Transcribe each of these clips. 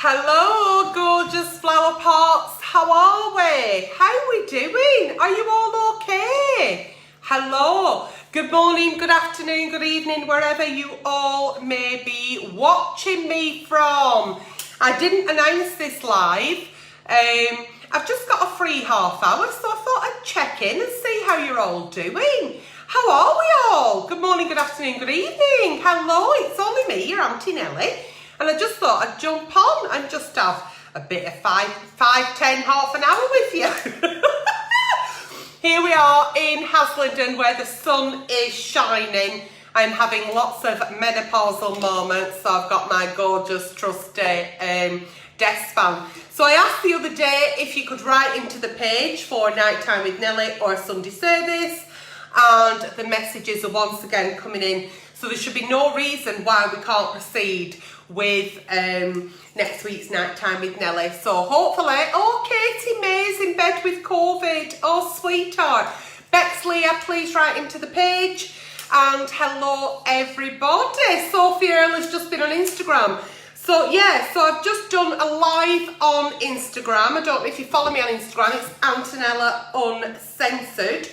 Hello, gorgeous flower pots. How are we? How are we doing? Are you all okay? Hello. Good morning, good afternoon, good evening, wherever you all may be watching me from. I didn't announce this live. I've just got a free half hour, so I thought I'd check in and see how you're all doing. How are we all? Good morning, good afternoon, good evening. Hello, it's only me, your Auntie Nelly. And I just thought I'd jump on and just have a bit of half an hour with you. Here we are in Haslingden where the sun is shining. I'm having lots of menopausal moments, so I've got my gorgeous trusty desk fan. So I asked the other day if you could write into the page for Nighttime with Nelly or a Sunday service, and the messages are once again coming in. So there should be no reason why we can't proceed with next week's Nighttime with Nelly. So hopefully, oh, Katie May's in bed with COVID. Oh, sweetheart. Bexley, please write into the page. And hello, everybody. Sophie Earle has just been on Instagram. So yeah, so I've just done a live on Instagram. I don't know if you follow me on Instagram. It's Antonella Uncensored.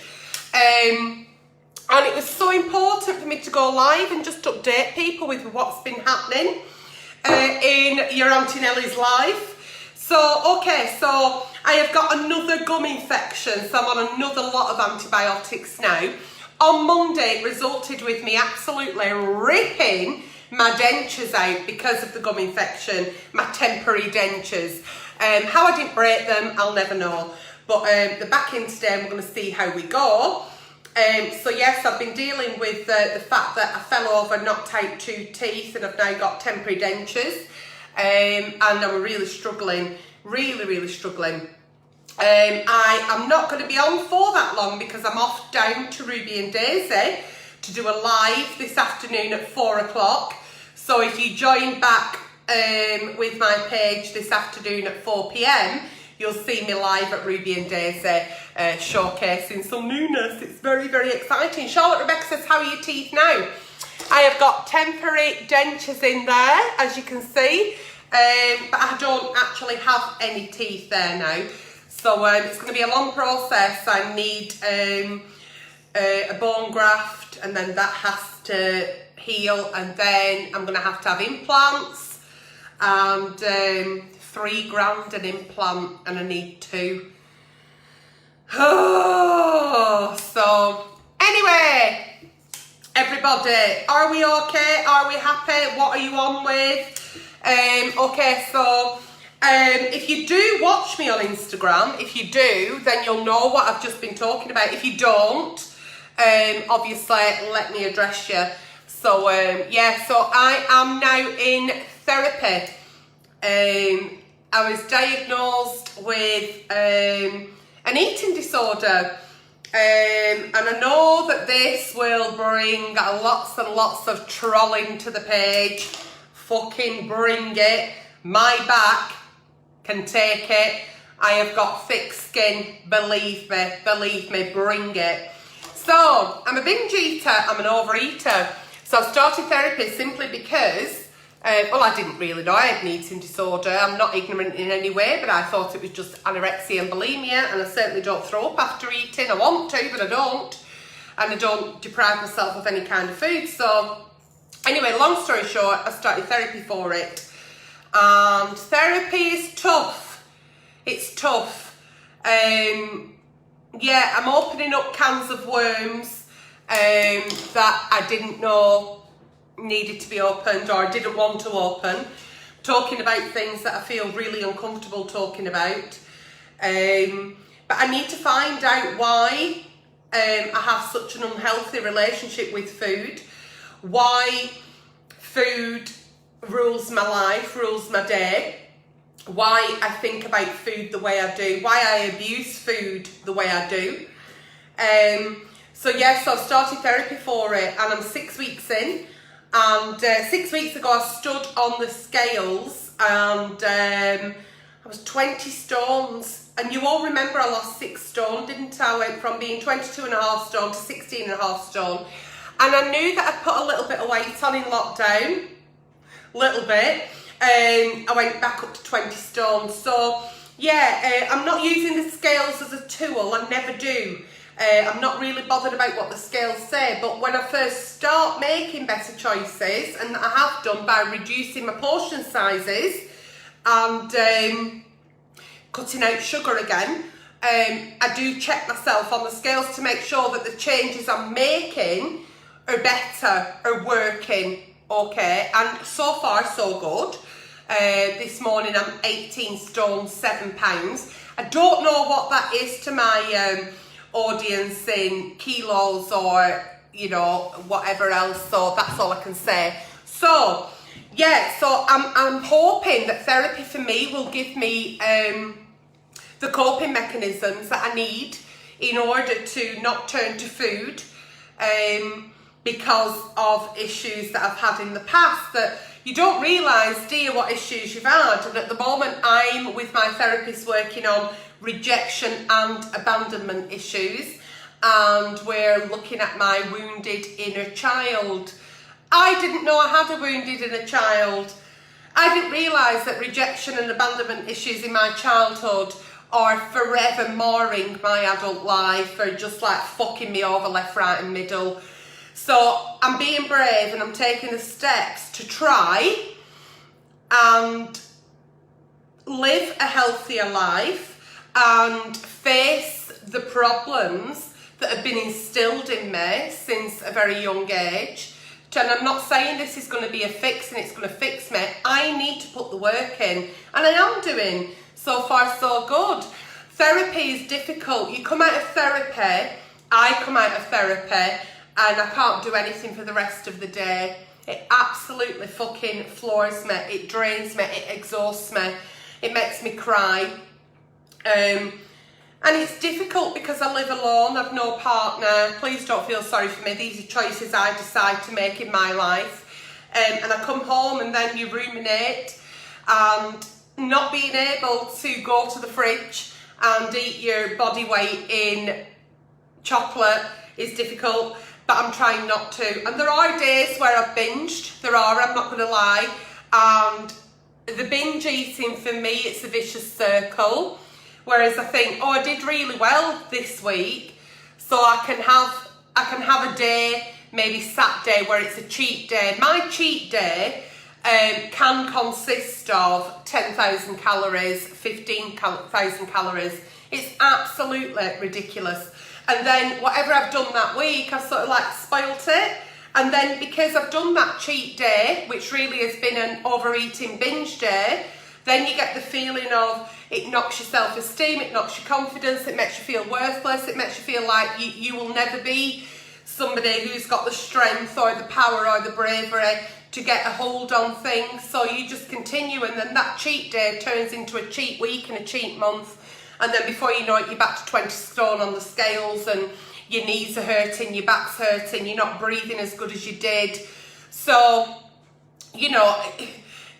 And it was so important for me to go live and just update people with what's been happening in your Auntie Nelly's life. So, okay, so I have got another gum infection, so I'm on another lot of antibiotics now. On Monday, it resulted with me absolutely ripping my dentures out because of the gum infection, my temporary dentures. How I didn't break them, I'll never know. But they're back in today and we're going to see how we go. So yes, I've been dealing with the fact that I fell over, knocked out 2 teeth, and I've now got temporary dentures. And I'm really struggling, really struggling. I am not going to be on for that long because I'm off down to Ruby and Daisy to do a live this afternoon at 4 o'clock. So if you join back with my page this afternoon at 4 p.m, you'll see me live at Ruby and Daisy showcasing some newness. It's very exciting. Charlotte Rebecca says, how are your teeth now? I have got temporary dentures in there, as you can see, but I don't actually have any teeth there now. So it's going to be a long process. I need a bone graft, and then that has to heal, and then I'm going to have implants, and £3,000 an implant, and I need 2. Oh, so anyway, everybody, are we okay? Are we happy? What are you on with? Okay, so if you do watch me on Instagram, if you do, then you'll know what I've just been talking about. If you don't, obviously let me address you. So yeah, so I am now in therapy. I was diagnosed with an eating disorder, and I know that this will bring lots and lots of trolling to the page. Fucking bring it. My back can take it. I have got thick skin, believe me, bring it. So, I'm a binge eater, I'm an overeater. So I started therapy simply because well, I didn't really know I had an eating disorder. I'm not ignorant in any way, but I thought it was just anorexia and bulimia, and I certainly don't throw up after eating. I want to, but I don't. And I don't deprive myself of any kind of food. So anyway, long story short, I started therapy for it. And therapy is tough. It's tough. Yeah, I'm opening up cans of worms that I didn't know needed to be opened, or I didn't want to open, talking about things that I feel really uncomfortable talking about, but I need to find out why I have such an unhealthy relationship with food, why food rules my life, rules my day, why I think about food the way I do, why I abuse food the way I do. So yes, I've started therapy for it, and I'm 6 weeks in. And 6 weeks ago I stood on the scales, and I was 20 stones. And you all remember I lost 6 stone, didn't I? I went from being 22.5 stone to 16.5 stone. And I knew that I'd put a little bit of weight on in lockdown, little bit. I went back up to 20 stone. So yeah, I'm not using the scales as a tool, I never do. I'm not really bothered about what the scales say, but when I first start making better choices, and I have done by reducing my portion sizes and cutting out sugar again, I do check myself on the scales to make sure that the changes I'm making are better, are working okay, and so far so good. This morning I'm 18 stone 7 pounds. I don't know what that is to my audience in kilos or, you know, whatever else, so that's all I can say. So yeah, so I'm hoping that therapy for me will give me the coping mechanisms that I need in order to not turn to food because of issues that I've had in the past that you don't realise, do you, what issues you've had. And at the moment I'm with my therapist working on rejection and abandonment issues, and we're looking at my wounded inner child. I didn't know I had a wounded inner child. I didn't realise that rejection and abandonment issues in my childhood are forever marring my adult life, or just like fucking me over left, right and middle. So I'm being brave and I'm taking the steps to try and live a healthier life and face the problems that have been instilled in me since a very young age. And I'm not saying this is going to be a fix and it's going to fix me. I need to put the work in, and I am doing. So far so good. Therapy is difficult. You come out of therapy, I come out of therapy, and I can't do anything for the rest of the day. It absolutely fucking floors me. It drains me. It exhausts me. It makes me cry. And it's difficult because I live alone. I've no partner. Please don't feel sorry for me. These are choices I decide to make in my life. And I come home and then you ruminate, and not being able to go to the fridge and eat your body weight in chocolate is difficult, but I'm trying not to. And there are days where I've binged. There are, I'm not going to lie. And the binge eating for me, it's a vicious circle. Whereas I think, oh, I did really well this week, so I can have a day, maybe Saturday, where it's a cheat day. My cheat day can consist of 10,000 calories, 15,000 calories. It's absolutely ridiculous. And then whatever I've done that week, I've sort of like spoilt it. And then because I've done that cheat day, which really has been an overeating binge day, then you get the feeling of it knocks your self-esteem, it knocks your confidence, it makes you feel worthless, it makes you feel like you will never be somebody who's got the strength or the power or the bravery to get a hold on things. So you just continue, and then that cheat day turns into a cheat week and a cheat month, and then before you know it, you're back to 20 stone on the scales, and your knees are hurting, your back's hurting, you're not breathing as good as you did. So, you know,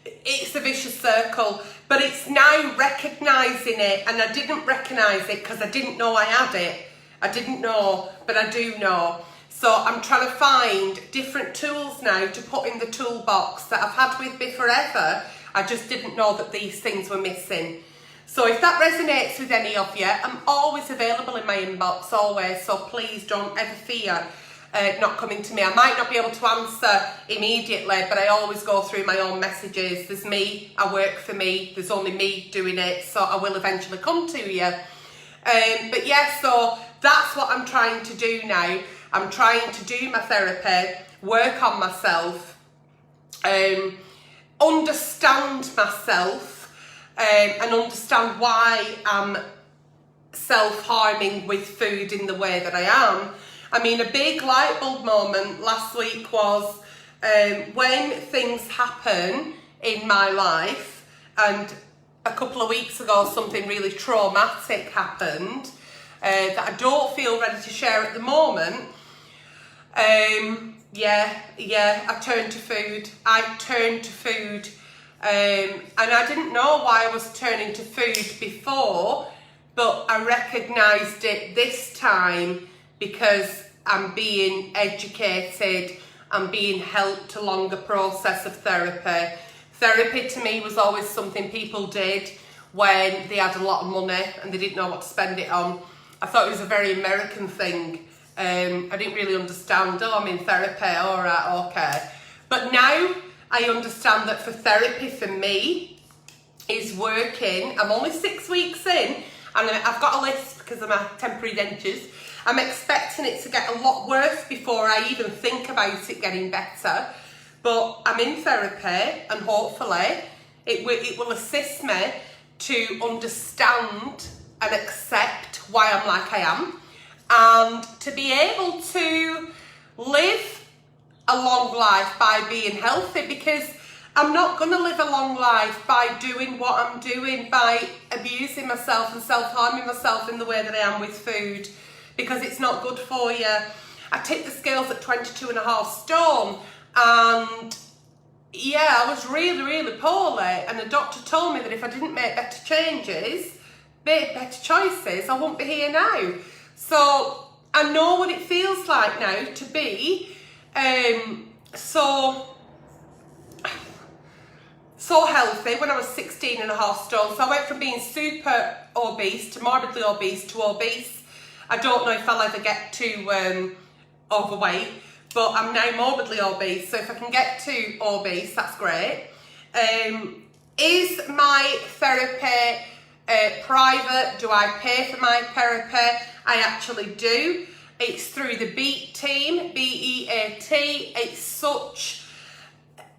it's a vicious circle, but it's now recognising it, and I didn't recognise it because I didn't know I had it. I didn't know, but I do know. So I'm trying to find different tools now to put in the toolbox that I've had with me forever. I just didn't know that these things were missing. So if that resonates with any of you, I'm always available in my inbox, always. So please don't ever fear not coming to me. I might not be able to answer immediately, but I always go through my own messages. There's me, I work for me, there's only me doing it, so I will eventually come to you. But yeah, so that's what I'm trying to do now. I'm trying to do my therapy, work on myself, understand myself, and understand why I'm self-harming with food in the way that I am. I mean, a big light bulb moment last week was when things happen in my life, and a couple of weeks ago something really traumatic happened that I don't feel ready to share at the moment. I turned to food. And I didn't know why I was turning to food before, but I recognised it this time because I'm being educated, I'm being helped along the process of therapy Therapy to me was always something people did when they had a lot of money and they didn't know what to spend it on. I thought it was a very American thing. I didn't really understand, oh, I'm in therapy, all right, okay. But now I understand that for therapy, for me, is working. I'm only 6 weeks in, and I've got a list because of my temporary dentures. I'm expecting it to get a lot worse before I even think about it getting better. But I'm in therapy, and hopefully it will assist me to understand and accept why I'm like I am, and to be able to live a long life by being healthy, because I'm not going to live a long life by doing what I'm doing, by abusing myself and self-harming myself in the way that I am with food, because it's not good for you. I tipped the scales at 22.5 stone, and yeah, I was really, really poorly, and the doctor told me that if I didn't make better changes, better choices, I won't be here now. So I know what it feels like now to be so healthy when I was 16.5 stone. So I went from being super obese to morbidly obese to obese. I don't know if I'll ever get to overweight, but I'm now morbidly obese. So if I can get to obese, that's great. Is my therapy private? Do I pay for my therapy? I actually do. It's through the BEAT team, B-E-A-T. It's such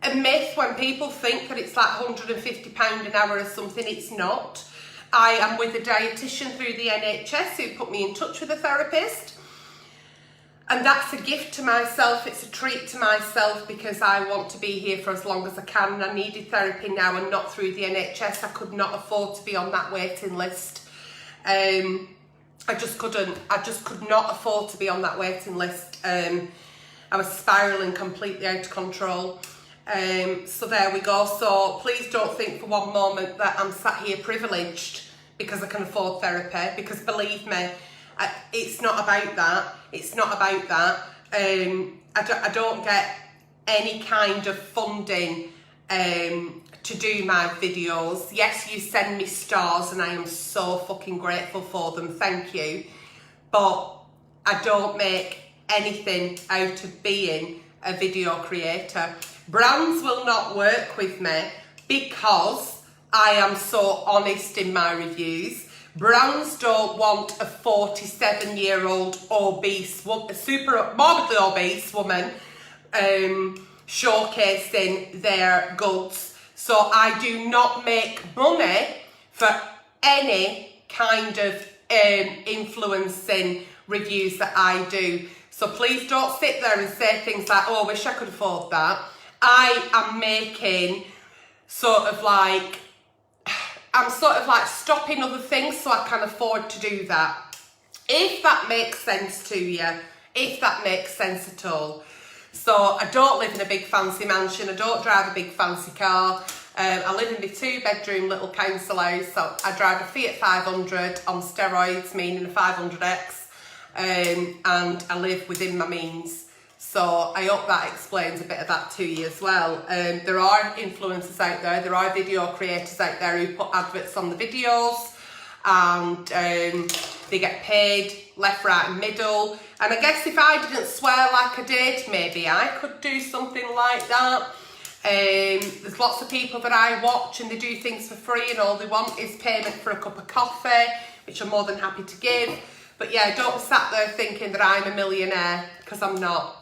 a myth when people think that it's like £150 an hour or something. It's not. I am with a dietitian through the NHS who put me in touch with a therapist. And that's a gift to myself, it's a treat to myself, because I want to be here for as long as I can, and I needed therapy now and not through the NHS. I could not afford to be on that waiting list. I just could not afford to be on that waiting list. I was spiralling completely out of control. So there we go. So please don't think for one moment that I'm sat here privileged because I can afford therapy, because believe me, it's not about that. It's not about that. I don't get any kind of funding to do my videos. Yes, you send me stars and I am so fucking grateful for them. Thank you. But I don't make anything out of being a video creator. Brands will not work with me because I am so honest in my reviews. Brands don't want a 47-year-old obese, super morbidly obese woman showcasing their goods. So I do not make money for any kind of influencing reviews that I do. So please don't sit there and say things like, oh, I wish I could afford that. I am making I'm sort of like stopping other things so I can afford to do that. If that makes sense to you, if that makes sense at all. So I don't live in a big fancy mansion, I don't drive a big fancy car. I live in my 2-bedroom little council house, so I drive a Fiat 500 on steroids, meaning a 500X, and I live within my means. So I hope that explains a bit of that to you as well. There are influencers out there are video creators out there who put adverts on the videos, and they get paid left, right and middle. And I guess if I didn't swear like I did, maybe I could do something like that. There's lots of people that I watch and they do things for free and all they want is payment for a cup of coffee, which I'm more than happy to give. But yeah, don't sat there thinking that I'm a millionaire, because I'm not.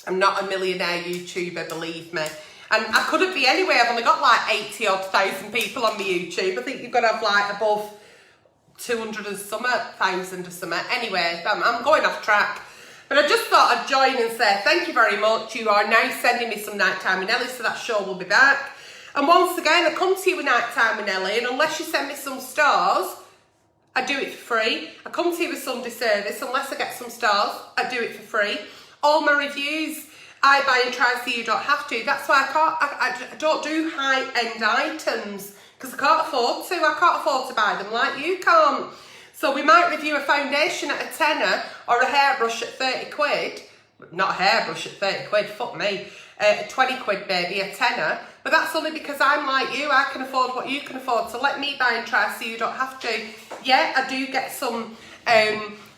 I'm not a millionaire YouTuber, believe me. And I couldn't be anyway. I've only got like 80,000 people on my YouTube. I think you've got to have like above 200 and some thousand or something. Anyway, I'm going off track. But I just thought I'd join and say thank you very much. You are now sending me some Nighttime with Nelly, so that show will be back. And once again, I come to you with Nighttime with Nelly, and unless you send me some stars, I do it for free. I come to you with Sunday service. Unless I get some stars, I do it for free. All my reviews, I buy and try so you don't have to. That's why I don't do high-end items, because I can't afford to. I can't afford to buy them like you can't. So we might review a foundation at a tenner or a hairbrush at 30 quid. Not a hairbrush at 30 quid, fuck me. 20 quid maybe, a tenner. But that's only because I'm like you. I can afford what you can afford. So let me buy and try so you don't have to. Yeah, I do get some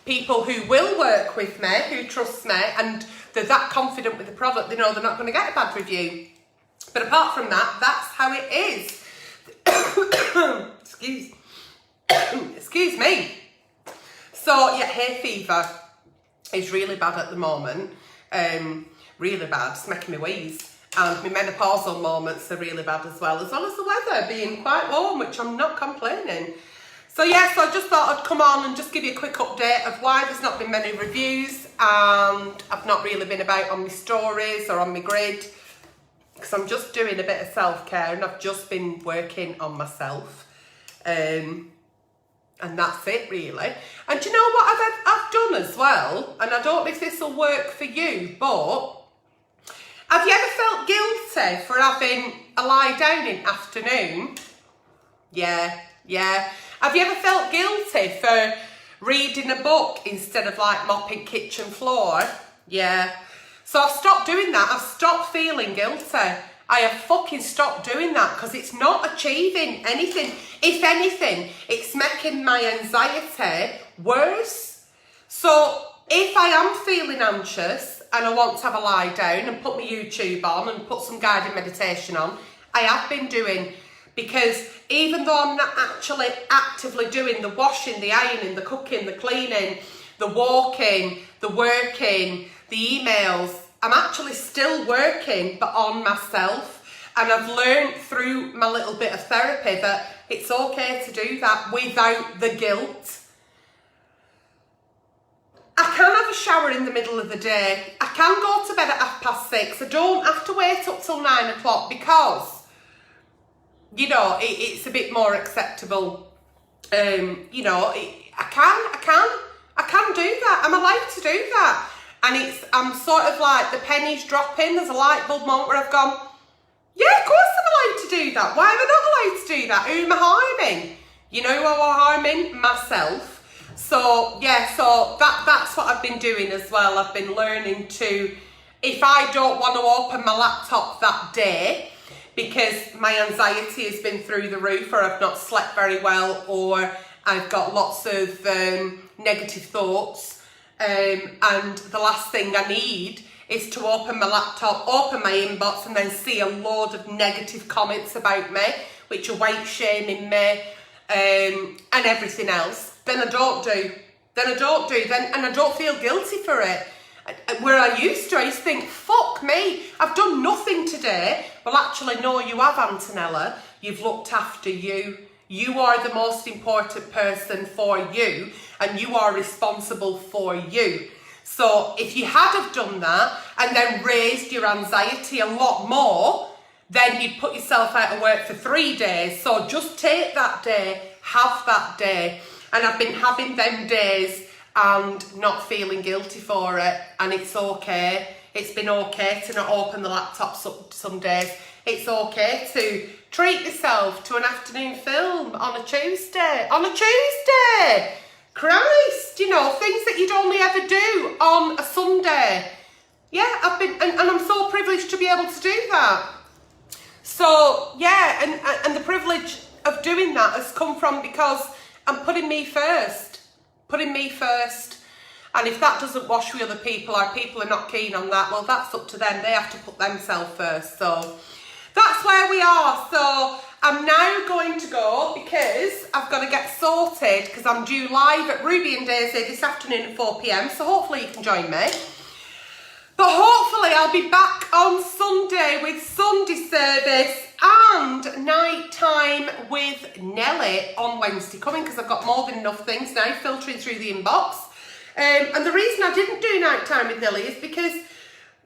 people who will work with me, who trust me, and they're that confident with the product, they know they're not going to get a bad review. But apart from that, that's how it is. Excuse me. So yeah, hay fever is really bad at the moment. Really bad. It's making me wheeze. And my menopausal moments are really bad as well as the weather being quite warm, which I'm not complaining. So yeah, so I just thought I'd come on and just give you a quick update of why there's not been many reviews, and I've not really been about on my stories or on my grid, because I'm just doing a bit of self-care and I've just been working on myself. And that's it really. And do you know what I've done as well? And I don't know if this will work for you, but have you ever felt guilty for having a lie down in afternoon? Yeah. Have you ever felt guilty for reading a book instead of like mopping kitchen floor? Yeah. So I've stopped doing that. I've stopped feeling guilty. I have fucking stopped doing that because it's not achieving anything. If anything, it's making my anxiety worse. So if I am feeling anxious and I want to have a lie down and put my YouTube on and put some guided meditation on, I have been doing, because even though I'm not actually actively doing the washing, the ironing, the cooking, the cleaning, the walking, the working, the emails, I'm actually still working, but on myself. And I've learned through my little bit of therapy that it's okay to do that without the guilt. I can have a shower in the middle of the day. I can go to bed at 6:30. I don't have to wait up till 9 o'clock because, you know, it's a bit more acceptable. You know, I can do that. I'm allowed to do that. And I'm sort of like, the pennies dropping. There's a light bulb moment where I've gone, yeah, of course I'm allowed to do that. Why am I not allowed to do that? Who am I harming? You know who I'm harming? Myself. So yeah, so that's what I've been doing as well. I've been learning to, if I don't want to open my laptop that day because my anxiety has been through the roof, or I've not slept very well, or I've got lots of negative thoughts, and the last thing I need is to open my laptop, open my inbox, and then see a load of negative comments about me, which are weight shaming me, and everything else. Then I don't do. And I don't feel guilty for it. Where I used to think, fuck me, I've done nothing today. Well, actually, no, you have, Antonella. You've looked after you. You are the most important person for you, and you are responsible for you. So if you had have done that and then raised your anxiety a lot more, then you'd put yourself out of work for 3 days. So just take that day, have that day. And I've been having them days and not feeling guilty for it. And it's okay. It's been okay to not open the laptop some days. It's okay to treat yourself to an afternoon film on a Tuesday. Christ, you know, things that you'd only ever do on a Sunday. Yeah, I've been, and I'm so privileged to be able to do that. So, yeah, and the privilege of doing that has come from because I'm putting me first. And if that doesn't wash with other people, or people are not keen on that, well, that's up to them. They have to put themselves first. So that's where we are. So I'm now going to go because I've got to get sorted, because I'm due live at Ruby and Daisy this afternoon at 4 p.m. So hopefully you can join me. But hopefully I'll be back on Sunday with Sunday service and night time with Nelly on Wednesday coming, because I've got more than enough things now filtering through the inbox. And the reason I didn't do night time with Nelly is because,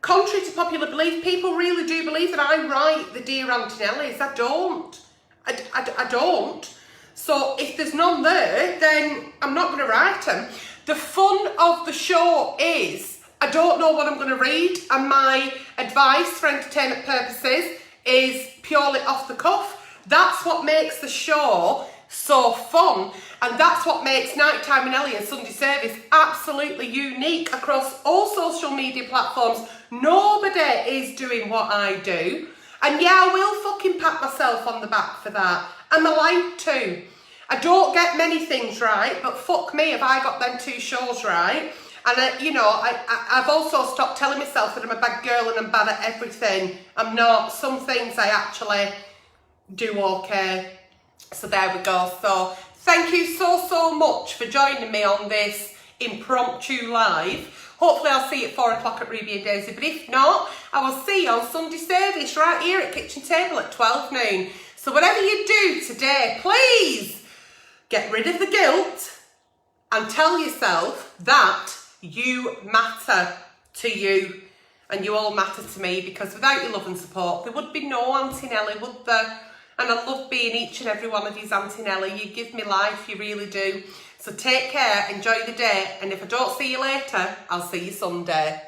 contrary to popular belief, people really do believe that I write the Dear Auntie Nellies. I don't. I don't. So if there's none there, then I'm not going to write them. The fun of the show is I don't know what I'm going to read, and my advice for entertainment purposes is purely off the cuff. That's what makes the show so fun, and that's what makes Nighttime with Ellie and Sunday Service absolutely unique across all social media platforms. Nobody is doing what I do, And yeah, I will fucking pat myself on the back for that. I'm allowed to. I don't get many things right, but fuck me if I got them 2 shows right. And, you know, I've also stopped telling myself that I'm a bad girl and I'm bad at everything. I'm not. Some things I actually do okay. So there we go. So thank you so much for joining me on this impromptu live. Hopefully I'll see you at 4 o'clock at Ruby and Daisy, but if not, I will see you on Sunday service right here at Kitchen Table at 12 noon. So whatever you do today, please get rid of the guilt and tell yourself that you matter to you and you all matter to me, because without your love and support there would be no Auntie Nelly, would there? And I love being each and every one of you's Auntie Nelly. You give me life, you really do. So take care, enjoy the day, and if I don't see you later, I'll see you Sunday.